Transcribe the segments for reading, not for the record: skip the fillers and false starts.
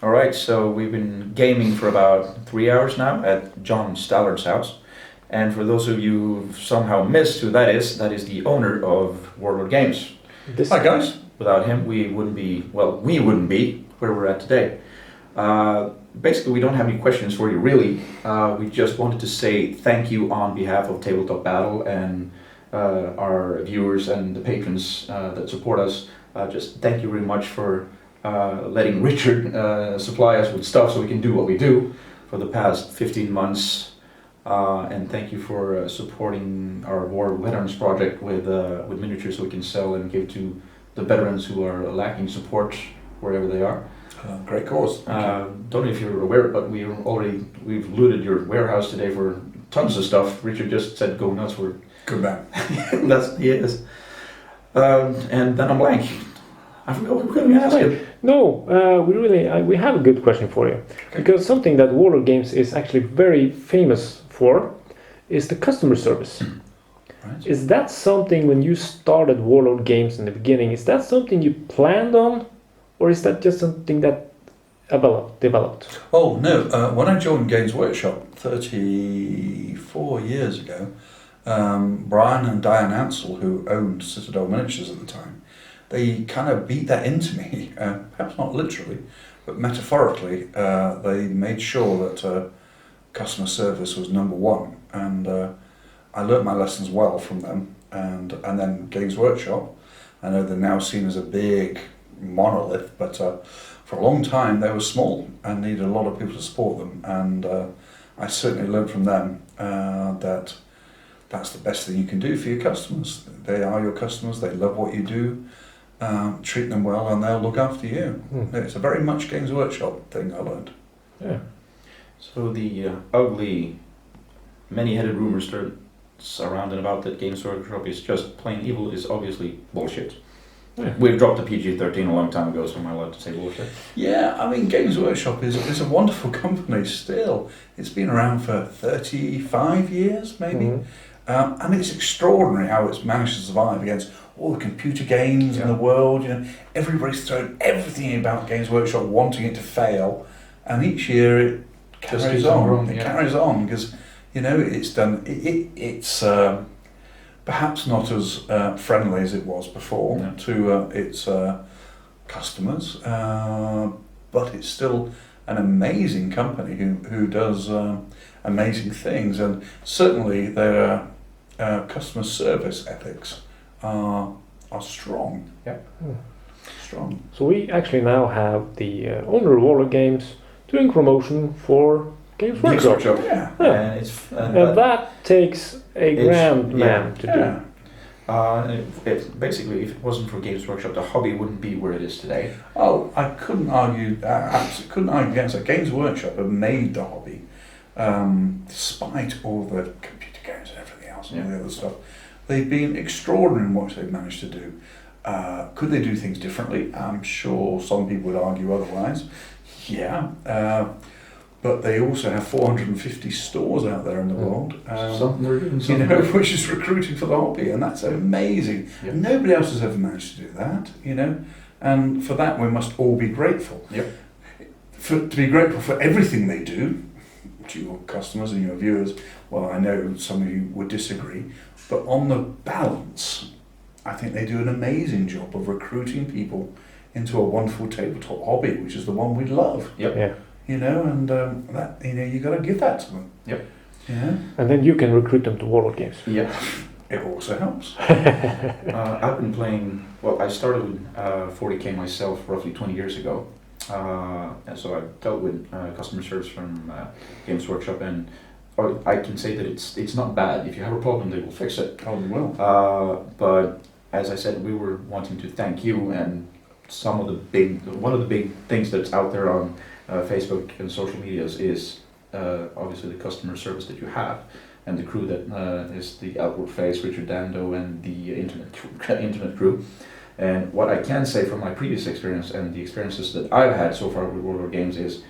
All right, so we've been gaming for about 3 hours now at John Stallard's house. And for those of you who've somehow missed who that is the owner of Warlord Games. Hi guys. Without him, we wouldn't be where we're at today. Basically, we don't have any questions for you, really. We just wanted to say thank you on behalf of Tabletopbattle and our viewers and the patrons that support us. Just thank you very much for letting Richard supply us with stuff so we can do what we do for the past 15 months. And thank you for supporting our War Veterans project with miniatures so we can sell and give to the veterans who are lacking support wherever they are. Great cause. Don't know if you're aware, but we've looted your warehouse today for tons of stuff. Richard just said go nuts. We're good man. He is. And then I'm blank. I forgot what we were going to ask you. No, we have a good question for you. Okay. Because something that Warlord Games is actually very famous for is the customer service. Right. Is that something, when you started Warlord Games in the beginning, is that something you planned on? Or is that just something that developed? Oh, no. When I joined Games Workshop 34 years ago, Brian and Diane Ansell, who owned Citadel Miniatures at the time, they kind of beat that into me, perhaps not literally, but metaphorically. They made sure that customer service was number one, and I learnt my lessons well from them. And then Games Workshop, I know they're now seen as a big monolith, but for a long time they were small and needed a lot of people to support them, and I certainly learned from them that that's the best thing you can do for your customers. They are your customers, they love what you do. Treat them well and they'll look after you. It's a very much Games Workshop thing I learned. Yeah. So the ugly, many-headed rumor starts around and about that Games Workshop is just plain evil is obviously bullshit. Yeah. We've dropped the PG-13 a long time ago, so am I allowed to say bullshit? Yeah, I mean, Games Workshop is a wonderful company still. It's been around for 35 years, maybe. Mm-hmm. And it's extraordinary how it's managed to survive against all the computer games in the world. You know, everybody's thrown everything about Games Workshop, wanting it to fail, and each year it carries on. It carries on because it's done. It's perhaps not as friendly as it was before to its customers, but it's still an amazing company who does amazing things, and certainly their customer service ethics are strong. Yeah. Strong. So we actually now have the owner of Warlord Games doing promotion for Games Workshop. Yeah. And that takes a grand man to do. Basically, if it wasn't for Games Workshop, the hobby wouldn't be where it is today. Oh, I couldn't argue. Absolutely couldn't argue against it. Games Workshop have made the hobby, despite all the computer games and everything else and all the other stuff. They've been extraordinary in what they've managed to do. Could they do things differently? I'm sure some people would argue otherwise. Yeah. But they also have 450 stores out there in the world, which is recruiting for the hobby, and that's amazing. Yep. Nobody else has ever managed to do that, and for that we must all be grateful. Yep. To be grateful for everything they do to your customers and your viewers. Well, I know some of you would disagree, but on the balance, I think they do an amazing job of recruiting people into a wonderful tabletop hobby, which is the one we love. Yep. Yeah. And that you got to give that to them. Yep. Yeah. And then you can recruit them to Warlord Games. Yeah. It also helps. I've been playing. Well, I started with 40k myself roughly 20 years ago, and so I've dealt with customer service from Games Workshop, and I can say that it's not bad. If you have a problem, they will fix it. Oh, they will. But as I said, we were wanting to thank you, and one of the big things that's out there on Facebook and social medias is obviously the customer service that you have, and the crew that is the outward face, Richard Dando, and the internet crew. And what I can say from my previous experience and the experiences that I've had so far with Warlord Games is,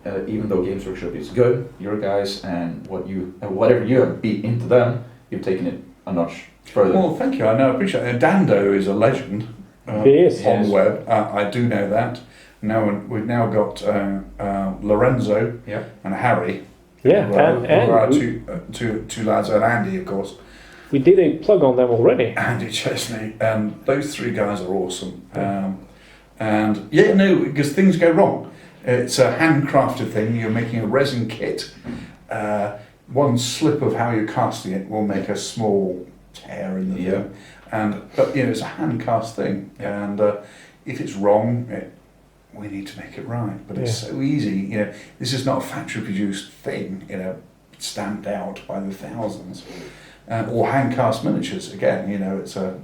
even though Games Workshop is good, your guys and whatever you have beat into them, you've taken it a notch further. Well, thank you. I appreciate it. Dando is a legend on the web. I do know that. Now we've now got Lorenzo Yeah. and Harry. Yeah, who are and we, two lads, and Andy, of course. we did a plug on them already. Andy Chesney, and those three guys are awesome. And yeah, no, because things go wrong. It's a handcrafted thing. You're making a resin kit. One slip of how you're casting it will make a small tear in the thing. But it's a hand cast thing, and if it's wrong, we need to make it right. But it's so easy. This is not a factory produced thing. Stamped out by the thousands. Or hand cast miniatures. Again, it's a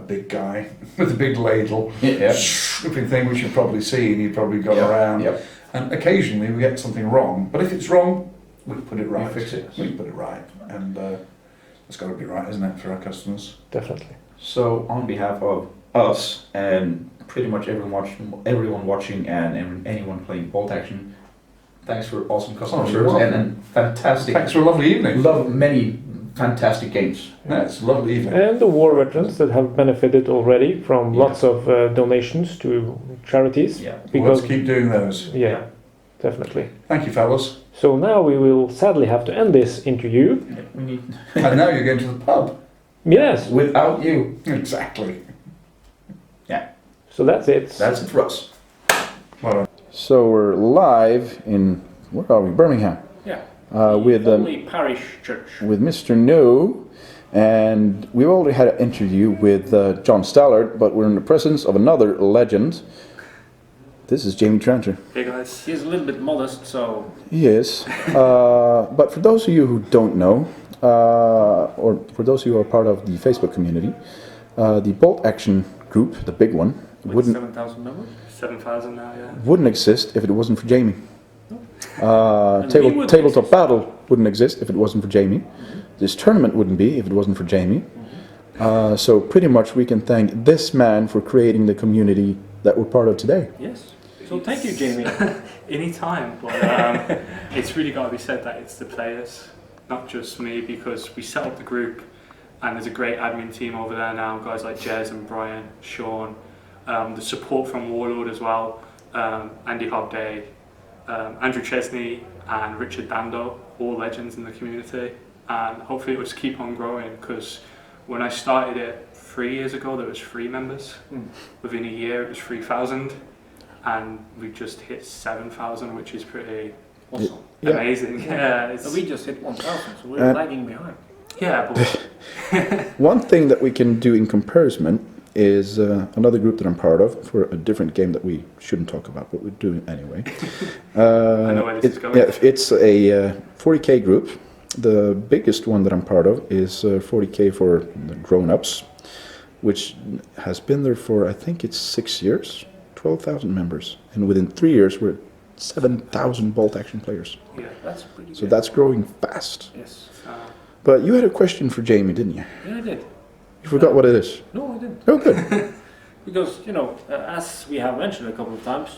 big guy with a big ladle, stripping thing which you've probably seen. You've probably got around. Yep. And occasionally we get something wrong. But if it's wrong, we put it right. We fix it. We put it right, and it's got to be right, isn't it, for our customers? Definitely. So on behalf of us and pretty much everyone watching and anyone playing Bolt Action, thanks for awesome customer service and fantastic. Thanks for a lovely evening. Love many fantastic games. That's a lovely evening. And the war veterans that have benefited already from lots of donations to charities. Yeah. Because Let's keep doing those. yeah, definitely. Thank you, fellas. So now we will sadly have to end this interview. We need And now you're going to the pub. Yes. without you. Exactly. So that's it. That's it for us. Well done. So we're live in where are we? Birmingham. Yeah. With parish church. with Mr. No, and we've already had an interview with John Stallard, but we're in the presence of another legend. This is Jamie Tranter. Hey guys. He's a little bit modest, so He is. But for those of you who don't know, or for those of you who are part of the Facebook community, the Bolt Action group, the big one, wouldn't 7,000 members. 7,000 now, yeah. wouldn't exist if it wasn't for Jamie. And we wouldn't Tabletop exist. Battle wouldn't exist if it wasn't for Jamie. This tournament wouldn't be if it wasn't for Jamie. So pretty much we can thank this man for creating the community that we're part of today. Yes. So thank you, Jamie. Anytime, but it's really got to be said that it's the players, not just me, because we set up the group and there's a great admin team over there now, guys like Jez and Bryant, Sean, the support from Warlord as well, Andy Hobday, Andrew Chesney and Richard Dando, all legends in the community, and hopefully it will just keep on growing, because when I started it 3 years ago there was 3 members. Within a year it was 3,000, and we just hit 7,000, which is pretty Awesome. amazing. Yeah, So it's, we just hit 1,000, so we're lagging behind. yeah, but One thing that we can do in comparison is another group that I'm part of for a different game that we shouldn't talk about, but we're doing anyway. I know where this is going. Yeah, it's a 40k group. The biggest one that I'm part of is 40k for the grown-ups, which has been there for, I think it's 6 years, 12,000 members, and within 3 years we're at 7,000 Bolt Action players. yeah, That's pretty So good. that's growing fast. Yes. But you had a question for Jamie, didn't you? Yeah, I did. You forgot what it is. No, I didn't. Oh, good. Because, as we have mentioned a couple of times,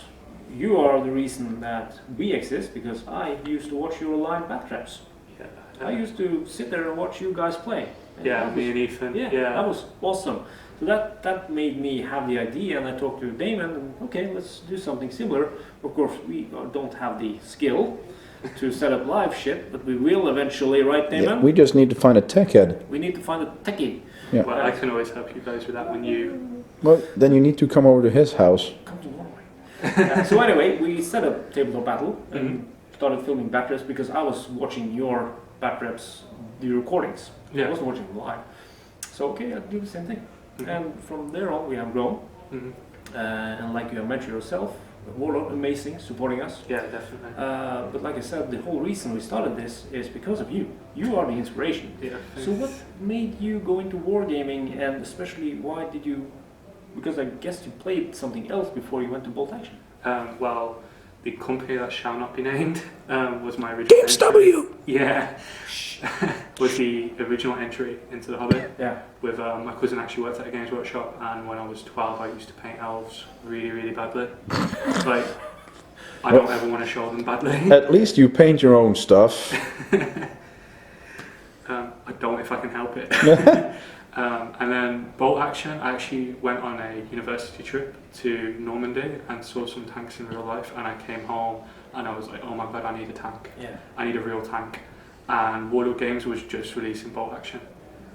you are the reason that we exist, because I used to watch your live backtraps. I used to sit there and watch you guys play. And yeah, that me was- and Ethan. Yeah, that was awesome. So that made me have the idea, and I talked to Damon, and okay, let's do something similar. Of course, we don't have the skill to set up live shit, but we will eventually, right, Damon? Yeah, we just need to find a tech head. We need to find a techie. Yeah. Well, I can always help you guys with that when you. Well, then you need to come over to his house. Come to Norway. So anyway, we set up Tabletop Battle and started filming backtraps, because I was watching your backtraps, the recordings. I Yeah. wasn't watching them live. So okay, I'll do the same thing. And from there on, we have grown. Mhm. And like you have mentioned yourself, Warlord, amazing, supporting us. Yeah, definitely. But like I said, the whole reason we started this is because of you. You are the inspiration. Yeah. So what made you go into wargaming, and especially why did you, because I guess you played something else before you went to Bolt Action? Well, the company that shall not be named was my original. GameSW! Yeah, was the original entry into the hobby. Yeah. With my cousin actually worked at a games workshop, and when I was 12 I used to paint elves really, really badly. Like, I don't ever want to show them badly. At least you paint your own stuff. I don't if I can help it. And then bolt action, I actually went on a university trip to Normandy and saw some tanks in real life, and I came home and I was like, oh my god, I need a tank. Yeah. I need a real tank. And Warlord Games was just releasing bolt action.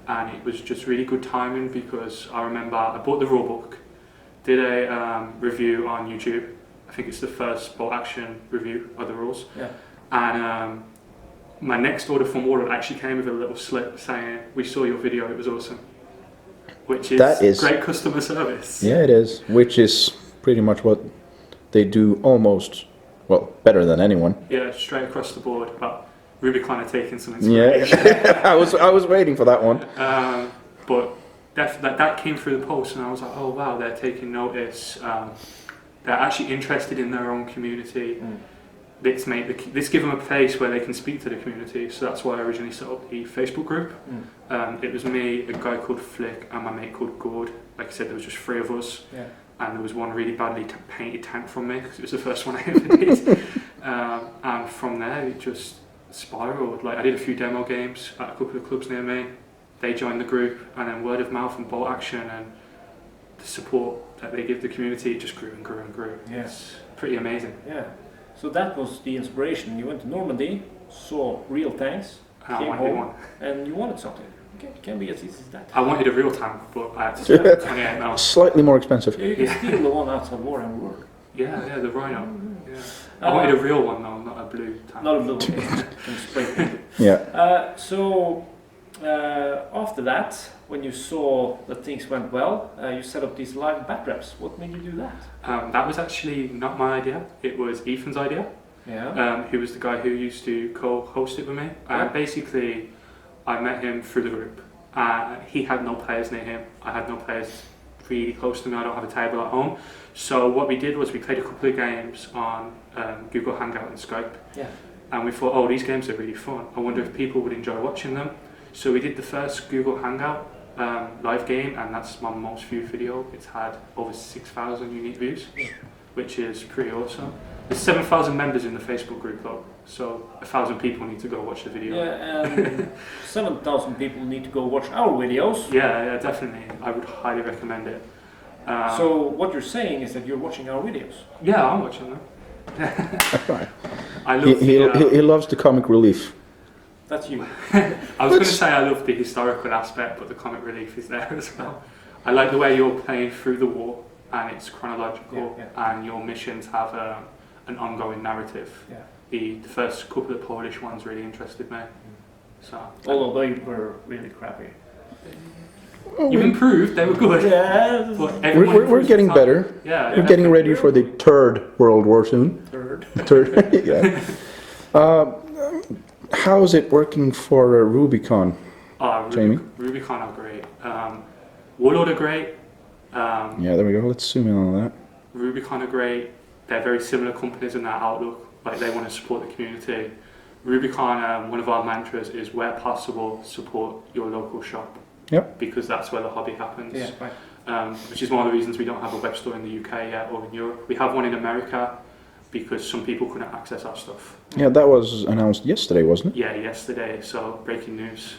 And it was just really good timing because I remember I bought the rulebook, did a review on YouTube. I think it's the first bolt action review of the rules. Yeah. And my next order from Warlord actually came with a little slip saying, we saw your video, it was awesome. Which is great customer service. Yeah, it is. Which is pretty much what they do almost, well, better than anyone. Yeah, straight across the board. But Rubicon are taking some inspiration. Yeah, I was waiting for that one. But that came through the post, and I was like, oh wow, they're taking notice. They're actually interested in their own community. Let's give them a place where they can speak to the community. So that's why I originally set up the Facebook group. It was me, a guy called Flick, and my mate called Gord. Like I said, there was just 3 of us. Yeah. And there was one really badly painted tank from me because it was the first one I ever did. And from there, it just spiraled. Like I did a few demo games at a couple of clubs near me. They joined the group, and then word of mouth and bolt action and the support that they give the community, it just grew and grew and grew. Yeah. It's pretty amazing. Yeah. So that was the inspiration. You went to Normandy, saw real tanks, And I came wanted home, one. and you wanted something. Okay, it can be as easy as that. I wanted a real tank, but I had to spend 28 mil. Slightly more expensive. Yeah, you can steal the one outside Warhammer World. Yeah, the Rhino. Yeah. I wanted a real one though, not a blue tank. Not a blue one. Can spray paint it. Yeah. So after that, when you saw that things went well, you set up these live bat reps. What made you do that? That was actually not my idea. It was Ethan's idea. Yeah. Who was the guy who used to co-host it with me. And basically, I met him through the group. He had no players near him. I had no players really close to me. I don't have a table at home. So what we did was we played a couple of games on Google Hangout and Skype. Yeah. And we thought, oh, these games are really fun. I wonder if people would enjoy watching them. So we did the first Google Hangout live game, and that's my most viewed video. It's had over 6,000 unique views, which is pretty awesome. There's 7,000 members in the Facebook group though, so 1,000 people need to go watch the video. Yeah, and 7,000 people need to go watch our videos. Yeah, definitely. I would highly recommend it. So what you're saying is that you're watching our videos? Yeah, I'm watching them. Right. I love he loves the comic relief. That's you. I was going to say I love the historical aspect, but the comic relief is there as well. I like the way you're playing through the war, and it's chronological, and your missions have an ongoing narrative. Yeah. The first couple of Polish ones really interested me. So although they were really crappy. You improved, they were good. Yeah. But We're getting better. Yeah. We're getting ready for the Third World War soon. Third. Yeah. How is it working for Rubicon? Jamie? Rubicon are great. Warlord are great. Yeah, there we go. Let's zoom in on that. Rubicon are great. They're very similar companies in their outlook. Like they want to support the community. Rubicon, one of our mantras is where possible, support your local shop. Yep. Because that's where the hobby happens. Yeah, right. Which is one of the reasons we don't have a web store in the UK yet or in Europe. We have one in America because some people couldn't access our stuff. Yeah, that was announced yesterday, wasn't it? Yeah, yesterday. So breaking news.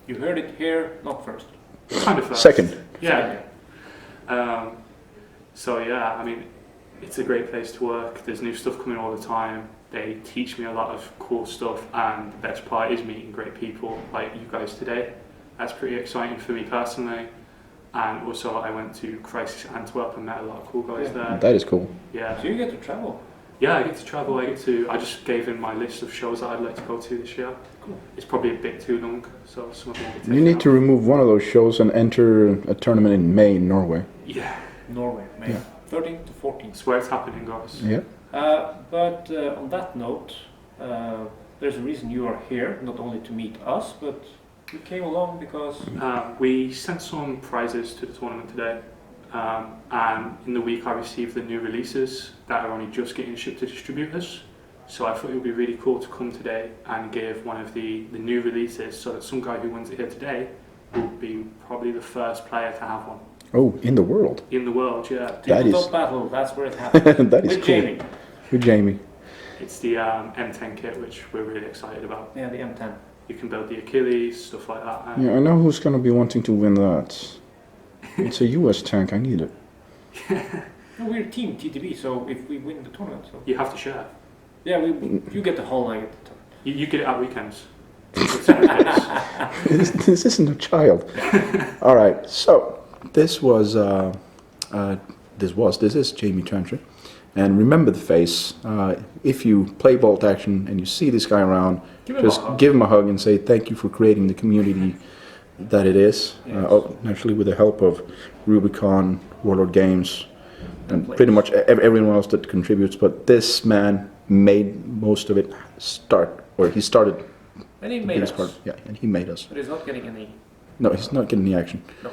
You heard it here, not first. Kind of first. Second. Yeah. So yeah, I mean, it's a great place to work. There's new stuff coming all the time. They teach me a lot of cool stuff, and the best part is meeting great people like you guys today. That's pretty exciting for me personally. And also I went to Crisis Antwerp and met a lot of cool guys there. That is cool. Yeah. So you get to travel. Yeah, I get to travel. I just gave in my list of shows that I'd like to go to this year. Cool. It's probably a bit too long, so some of them get taken You need out. to remove one of those shows and enter a tournament in May in Norway. Yeah. Norway, May. Yeah. 13th to 14th. It's where it's happening, guys. Yeah. But on that note, there's a reason you are here, not only to meet us, but you came along because... We sent some prizes to the tournament today, and in the week I received the new releases that are only just getting shipped to distributors. So I thought it would be really cool to come today and give one of the new releases so that some guy who wins it here today will be probably the first player to have one. Oh, in the world. In the world, yeah. Tabletopbattle, that's where it happens. That is With cool. Jamie. With Jamie. It's the M10 kit, which we're really excited about. Yeah, the M10. You can build the Achilles, stuff like that. Yeah, I know who's going to be wanting to win that. It's a US tank, I need it. No, we're team TTB, so if we win the tournament, so You have to share. yeah, you get the whole, I get the tournament. You get it at weekends. This isn't a child. All right, so this is Jamie Tranter. And remember the face. If you play Bolt Action and you see this guy around, just give him a hug and say thank you for creating the community that it is. Yes. Actually, with the help of Rubicon, Warlord Games, and pretty much everyone else that contributes. But this man made most of it start, or he started. And he made us. Yeah, and he made us. But he's not getting any. No, he's not getting the action. No.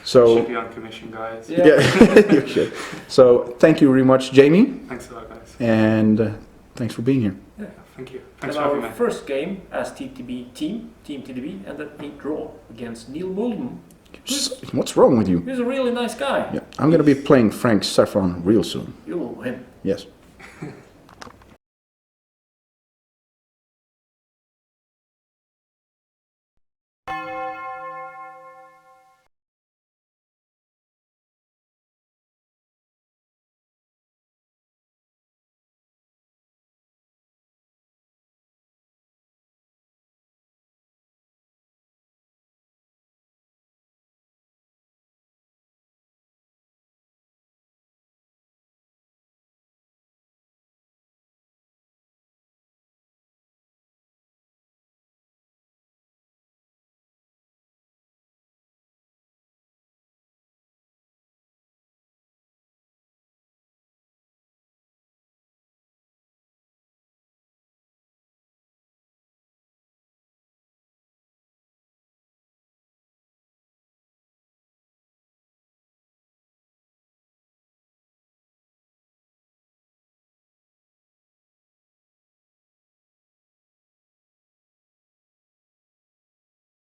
So Should be on commission, guys. yeah, you should. So thank you very much, Jamie, Thanks a lot, guys. and thanks for being here. Yeah, thank you. And Thanks for having our me. first game as TTB Team TTB, ended a draw against Neil Mulden. What's wrong with you? He's a really nice guy. Yeah, I'm gonna be playing Frank Saffron real soon. You will win. Yes.